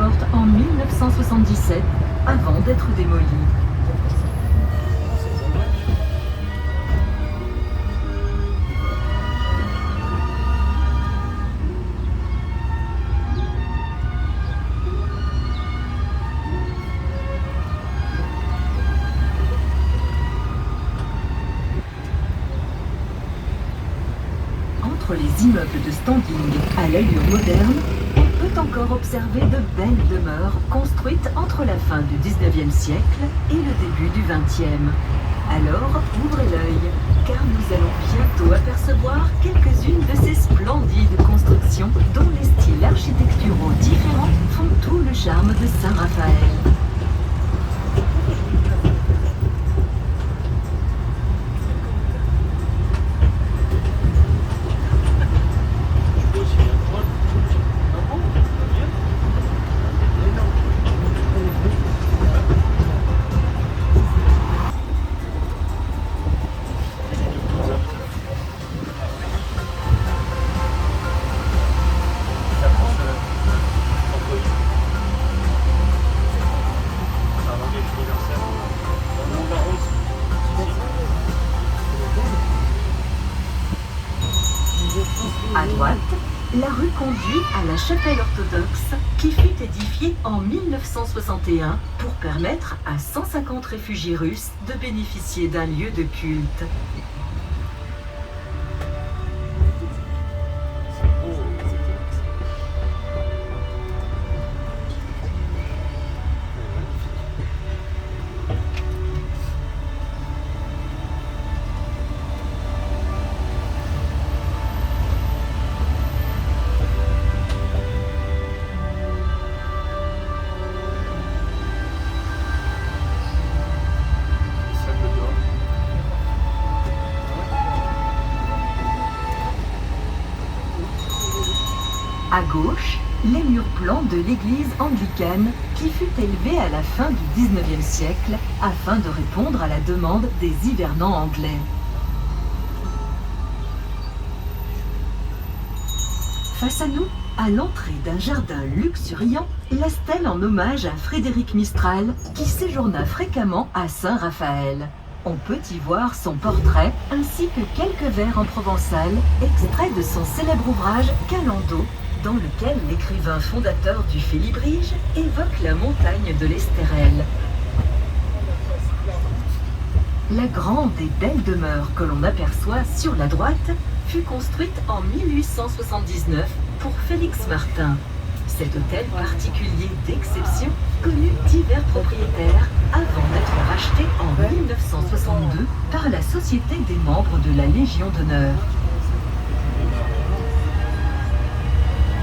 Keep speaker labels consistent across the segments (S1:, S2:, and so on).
S1: portes en 1977 avant d'être démolie. Entre les immeubles de standing à l'allure moderne, on peut encore observer de belles demeures construites entre la fin du 19e siècle et le début du 20e. Alors, ouvrez l'œil, car nous allons bientôt apercevoir quelques-unes de ces splendides constructions dont les styles architecturaux différents font tout le charme de Saint-Raphaël. À droite, la rue conduit à la chapelle orthodoxe qui fut édifiée en 1961 pour permettre à 150 réfugiés russes de bénéficier d'un lieu de culte. À gauche, les murs blancs de l'église anglicane qui fut élevée à la fin du 19e siècle afin de répondre à la demande des hivernants anglais. Face à nous, à l'entrée d'un jardin luxuriant, la stèle en hommage à Frédéric Mistral qui séjourna fréquemment à Saint-Raphaël. On peut y voir son portrait ainsi que quelques vers en provençal, extraits de son célèbre ouvrage Calando, dans lequel l'écrivain fondateur du Félibrige évoque la montagne de l'Estérel. La grande et belle demeure que l'on aperçoit sur la droite fut construite en 1879 pour Félix Martin. Cet hôtel particulier d'exception connut divers propriétaires avant d'être racheté en 1962 par la Société des membres de la Légion d'honneur.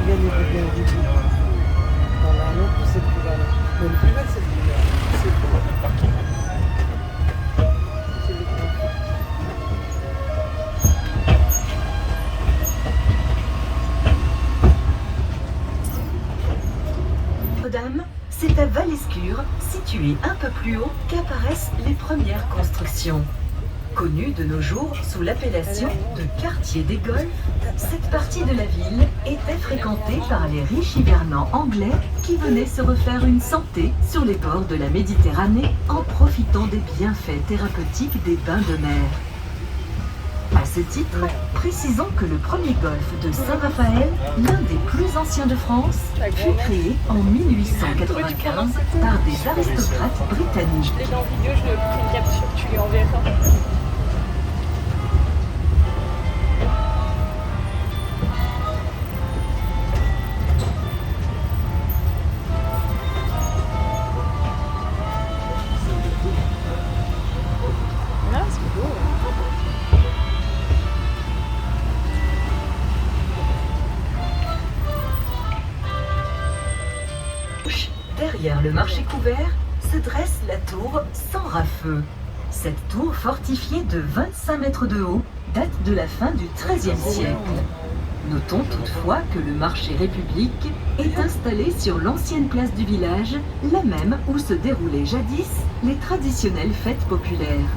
S2: Bien dans la non plus cette couleur là. Mais le plus belle c'est celui-là. C'est le parking. C'est le
S1: Notre-Dame, c'est à Val-Escure, situé un peu plus haut, qu'apparaissent les premières constructions. Connue de nos jours sous l'appellation de quartier des Golfs, cette partie de la ville était fréquentée par les riches hivernants anglais qui venaient se refaire une santé sur les bords de la Méditerranée en profitant des bienfaits thérapeutiques des bains de mer. À ce titre, précisons que le premier golfe de Saint-Raphaël, l'un des plus anciens de France, fut créé en 1895 par des aristocrates britanniques.
S3: Je l'ai dans vidéo, je le prends une capture, tu lui enverras.
S1: Derrière le marché couvert se dresse la tour sans rafeu. Cette tour fortifiée de 25 mètres de haut date de la fin du XIIIe siècle. Notons toutefois que le marché République est installé sur l'ancienne place du village, la même où se déroulaient jadis les traditionnelles fêtes populaires.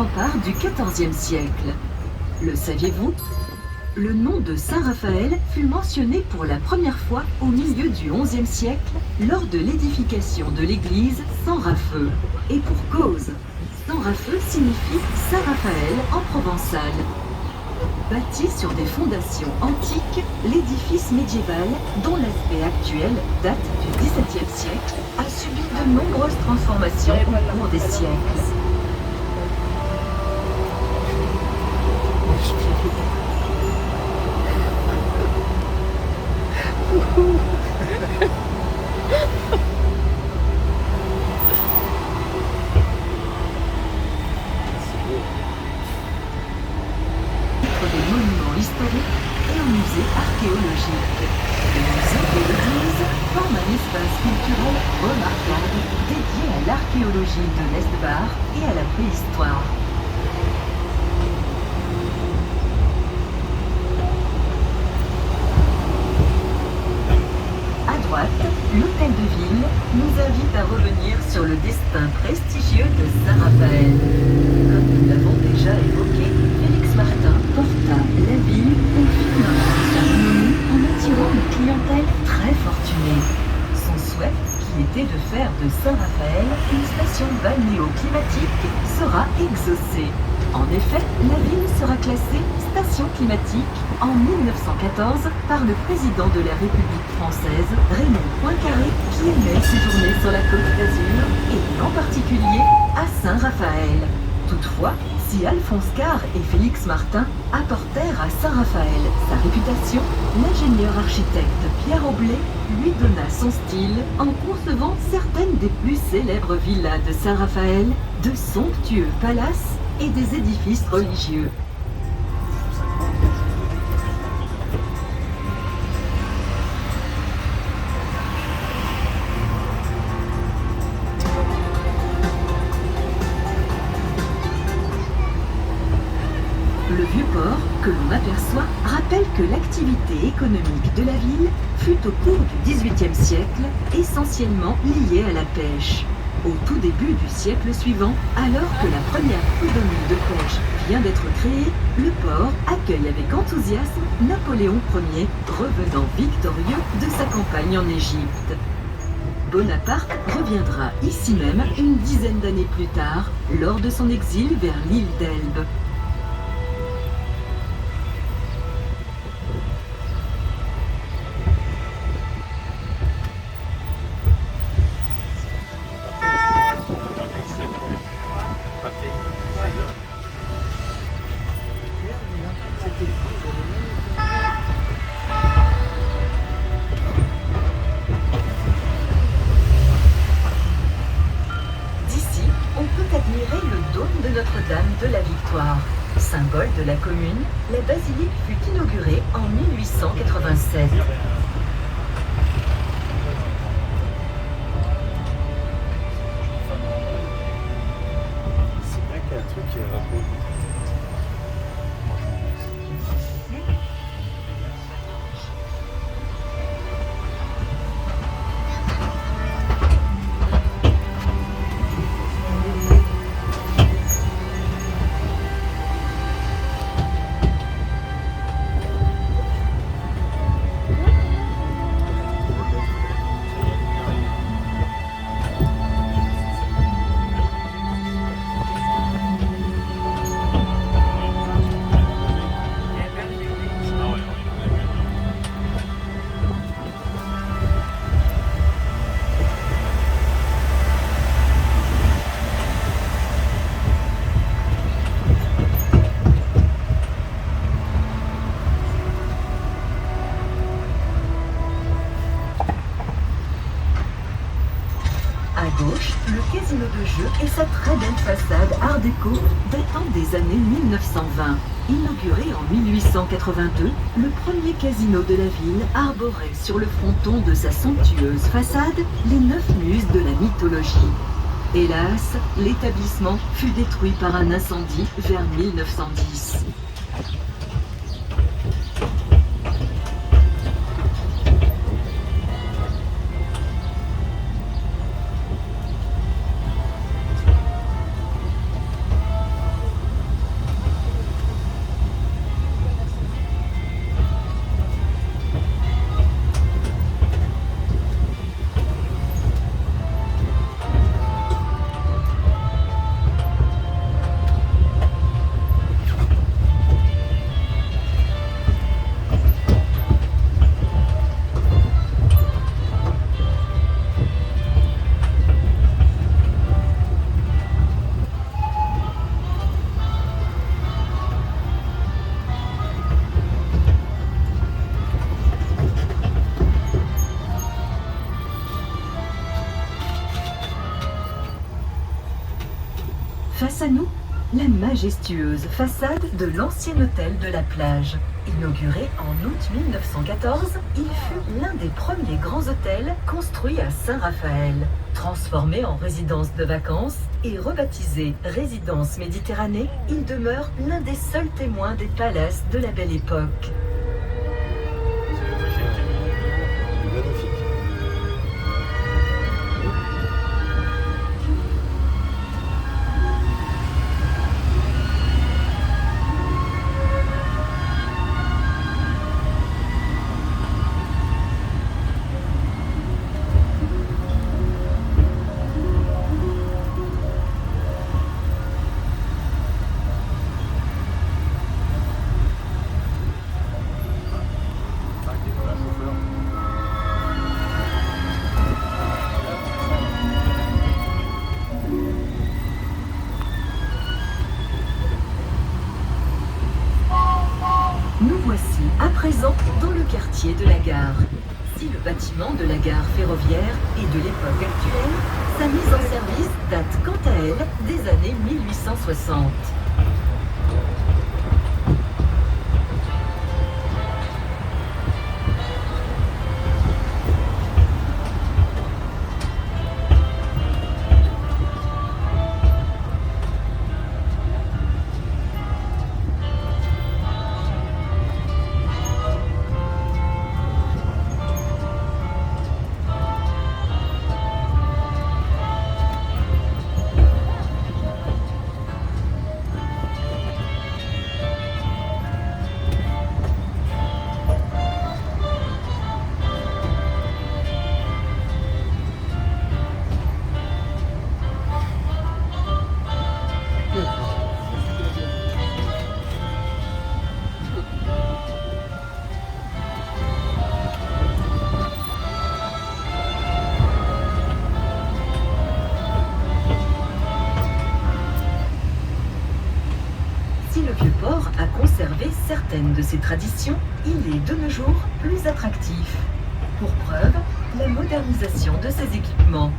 S1: rempart du XIVe siècle. Le saviez-vous? Le nom de Saint-Raphaël fut mentionné pour la première fois au milieu du XIe siècle lors de l'édification de l'église Saint-Rapheu. Et pour cause, Saint-Rapheu signifie Saint-Raphaël en provençal. Bâti sur des fondations antiques, l'édifice médiéval, dont l'aspect actuel date du XVIIe siècle, a subi de nombreuses transformations au cours des siècles. Des monuments historiques et un musée archéologique. Le musée de l'église forme un espace culturel remarquable dédié à l'archéologie de l'Est-Bar et à la préhistoire. À droite, l'hôtel de ville nous invite à revenir sur le destin prestigieux de Saint-Raphaël. Comme nous l'avons déjà évoqué, Félix Martin porta la ville au firmament de sa renommée en attirant une clientèle très fortunée. Son souhait, qui était de faire de Saint-Raphaël une station balnéo-climatique, sera exaucé. En effet, la ville sera classée station climatique en 1914 par le président de la République française, Raymond Poincaré, qui aimait séjourner sur la Côte d'Azur et en particulier à Saint-Raphaël. Toutefois, si Alphonse Karr et Félix Martin apportèrent à Saint-Raphaël sa réputation, l'ingénieur architecte Pierre Aublé lui donna son style en concevant certaines des plus célèbres villas de Saint-Raphaël, de somptueux palaces et des édifices religieux. Le vieux port, que l'on aperçoit, rappelle que l'activité économique de la ville fut au cours du XVIIIe siècle essentiellement liée à la pêche. Au tout début du siècle suivant, alors que la première colonie de pêche vient d'être créée, le port accueille avec enthousiasme Napoléon Ier, revenant victorieux de sa campagne en Égypte. Bonaparte reviendra ici même une dizaine d'années plus tard, lors de son exil vers l'île d'Elbe. D'ici, on peut admirer le dôme de Notre-Dame de la Victoire. Symbole de la commune, la basilique fut inaugurée en 1887.
S2: C'est vrai qu'il y a un truc qui est rappelé. À gauche, le casino de jeu et sa très belle façade art déco datant des années 1920. Inauguré en 1882, le premier casino de la ville arborait sur le fronton de sa somptueuse façade les 9 muses de la mythologie. Hélas, l'établissement fut détruit par un incendie vers 1910. majestueuse façade de l'ancien hôtel de la plage. Inauguré en août 1914, il fut l'un des premiers grands hôtels construits à Saint-Raphaël. Transformé en résidence de vacances et rebaptisé Résidence Méditerranée, il demeure l'un des seuls témoins des palaces de la Belle Époque.
S4: Magnifique.
S2: Nous voici à présent dans le quartier de la gare. Si le bâtiment de la gare ferroviaire est de l'époque actuelle, sa mise en service date quant à elle des années 1860. Si le Vieux-Port a conservé certaines de ses traditions, il est de nos jours plus attractif. Pour preuve, la modernisation de ses équipements.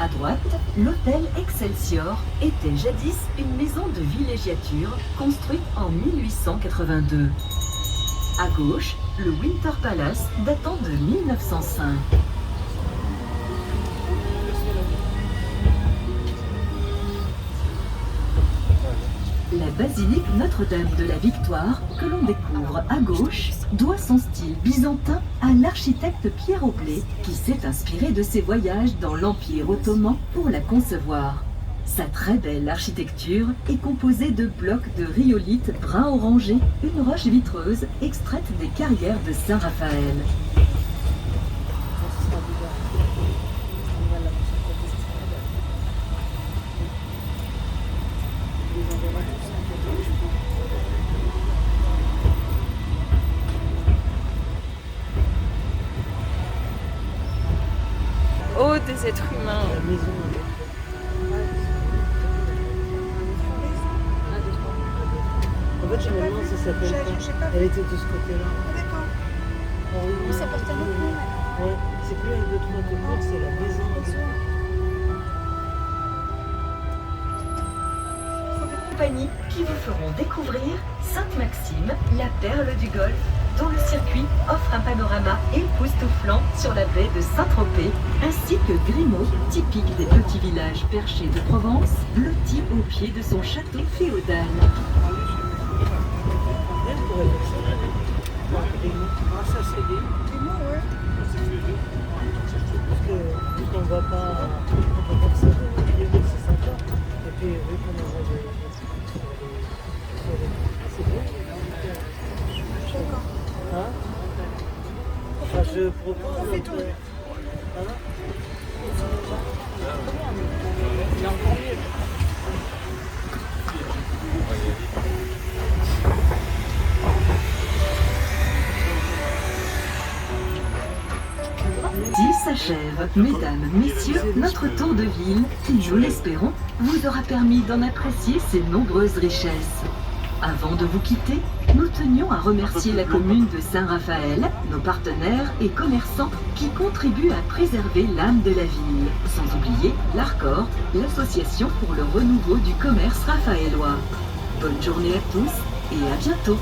S2: À droite, l'hôtel Excelsior était jadis une maison de villégiature construite en 1882. À gauche, le Winter Palace datant de 1905. La basilique Notre-Dame de la Victoire, que l'on découvre à gauche, doit son style byzantin à l'architecte Pierre Aublé, qui s'est inspiré de ses voyages dans l'Empire ottoman pour la concevoir. Sa très belle architecture est composée de blocs de rhyolite brun orangé, une roche vitreuse extraite des carrières de Saint-Raphaël.
S3: Oh, des êtres humains.
S4: La maison. En fait, généralement, ça s'appelle pas. Elle était de ce côté-là.
S5: D'accord.
S4: Ah oui,
S5: Mais ça porte un autre nom.
S4: ouais, c'est plus avec le toit de cour, c'est la maison.
S2: Compagnie qui vous feront découvrir Sainte-Maxime, la perle du Golfe, dont le circuit offre un panorama époustouflant sur la baie de Saint-Tropez, ainsi que Grimaud, typique des petits villages perchés de Provence, loti au pied de son château féodal.
S4: Elle pourrait être. Ah, ça c'est bien. Parce que vu qu'on voit pas, on peut voir ça, c'est sympa. Et puis vu qu'on envoie c'est bien. Hein? Enfin, je propose. On fait tourner. Hein? Il y a encore mieux.
S2: 10 s'achève. Mesdames, messieurs, notre tour de ville, qui, nous l'espérons, vous aura permis d'en apprécier ses nombreuses richesses. Avant de vous quitter, nous tenions à remercier la commune de Saint-Raphaël, nos partenaires et commerçants qui contribuent à préserver l'âme de la ville, sans oublier l'ARCOR, l'association pour le renouveau du commerce raphaélois. Bonne journée à tous et à bientôt.